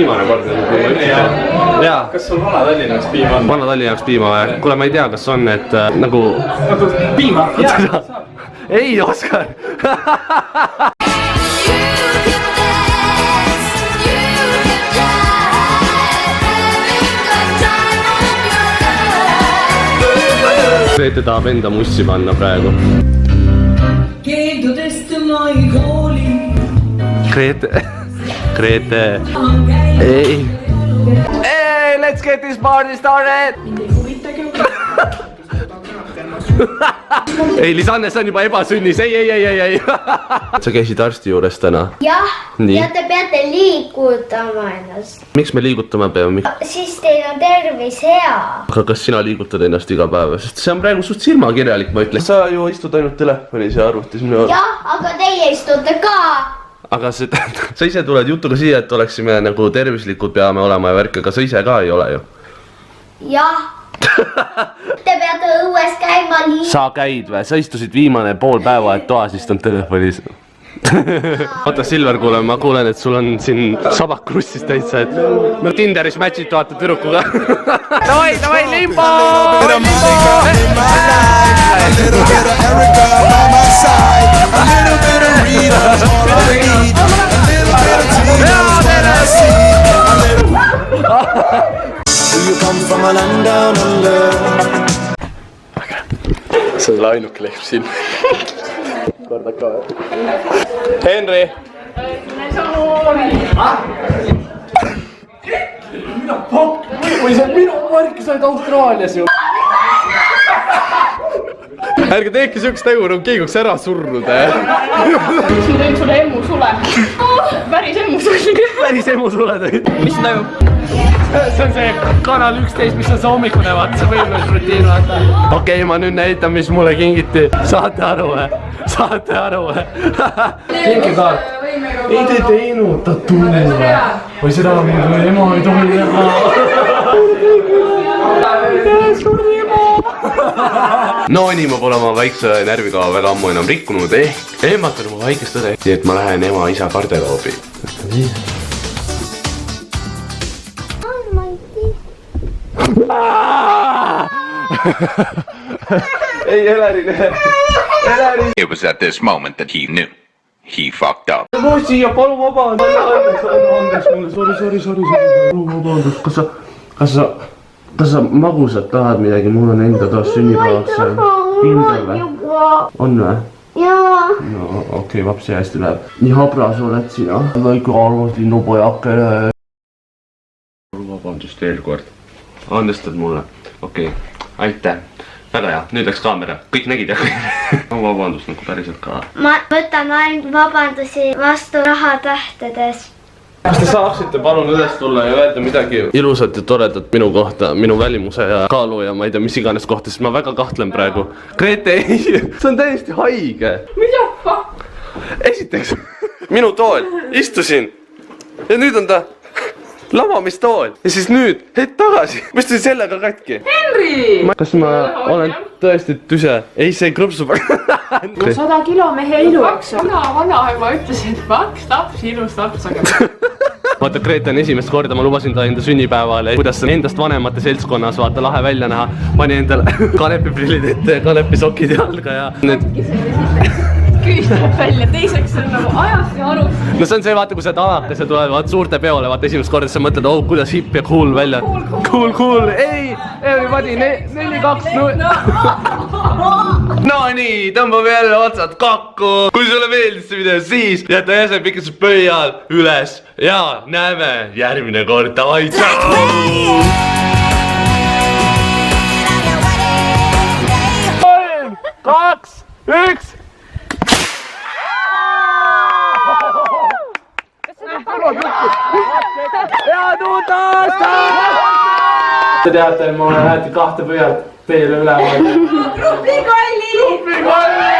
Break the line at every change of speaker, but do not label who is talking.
Viimane kord kui ma ütlesin. Jaa.
Kas sul Vana-Tallinna jaoks piima on?
Vana-Tallinna jaoks piima või? Kuule, ma ei tea, kas on, et nagu...
Piima? Jaa.
Ei, Oskar! Grete tahab enda mussi panna praegu.
Keeldudest ma ei kooli.
Grete. Ei. Hey, let's get this party started! Ei, Lisanne, see on juba ebasünnis. Ei. Sa käisid arsti juures täna?
Jah,
Nii.
ja te peate liigutama ennast.
Miks me liigutama peame?
Siis teil on tervis hea.
Aga kas sina liigutad ennast iga päev? Sest see on praegu suht silmakirjalik, ma ütlen. Sa ju istud ainult telefonis ja arvutis minu...
Jah, aga teie istute ka.
Aga sa ise tuled jutuga siia, et oleksime nagu tervislikud peame olema ja värk, aga sa ise ka ei ole ju.
Jah. Te peate õues käima liigutama.
Sa käid või? Sa istusid viimane pool päeva, et toas istund telefonis. Oota, Silver, kuule, ma kuulen, et sul on siin sabak krussis täitsa, et no Tinderis matchid vaata tüdrukuga. Davai, limbo! See on ainuke leib siin. Korda ka. Henri! Või see on minu mark, sa oled Austraalias ju. Ärge teeki siukest nägu, nagu keegi oleks ära surnud.
Ma tõin sulle emmusule. Päris emmusule.
Päris emusule tõid.
Mis toimub?
See on see kanal 11, mis on see hommikune, vaata see võimlusrutiin, vaata. Okei, ma nüüd näitan, mis mulle kingiti. Saate aru või? Kinkikaart. Ei te teinud, ta tunneb või? Või seda on mul ema ei tohi teha. No nii, ma pole oma väikse närvikava väga ammu enam rikkunud, ehmatan oma väikest õde. Nii et ma lähen ema-isa garderoobi. Ei, Helerin.
It was at this moment that he knew. He fucked up.
Ma siia, palun vabandust. Andeks mulle, sorry. Palun vabandust. Kas sa magusat tahad midagi? Mul on enda taas sünnipäevaks kindel või? On või?
Jaa.
No okei, vapsi hästi läheb. Nii habras oled sina. Väike armas linnupojakene. Vabandust veel kord. Andestad mulle. Okei, aitäh. Väga hea, nüüd läks kaamera. Kõik nägid jah? Vabandust nagu päriselt ka.
Ma võtan ainult vabandusi vastu rahatähtedes.
Kas te saaksite palun üles tulla ja öelda midagi ilusat ja toredat minu kohta, minu välimuse ja kaalu ja ma ei tea, mis iganes kohta, sest ma väga kahtlen praegu. Grete, ei, see on täiesti haige.
Mida?
Esiteks, minu tool, istusin ja nüüd on ta lamamistool ja siis nüüd, hetk tagasi, ma istusin sellega katki.
Henri!
Kas ma olen tõesti tüse? Ei, see krõpsub.
100 kilo mehe ilu, eks ole. Vanaema ütles, et paks laps, ilus laps, aga...
Vaata, Grete on esimest korda, ma lubasin ta enda sünnipäevale, kuidas endast vanemate seltskonnas vaata lahe välja näha. Pani endale kanepiprillid ette ja kanepisokid jalga ja need... Küüstab välja, teiseks on nagu ajast ja arust. No see on see, vaata, kui sa oled alakas ja tulevad vaata suurte peole, vaata esimest korda sa mõtled, oh, kuidas hipp ja cool välja. Cool. Ei, everybody, 4-2-0. No nii, tõmbame jälle otsad kokku. Kui sulle meeldis see video, siis jäta jäse pikas pöial üles ja näeme järgmine kord. Davai, tšau! 3, 2, 1. Head uut aastat! Te teate, ma olen hästi kahte pöialt teile üle. Grupi kolli!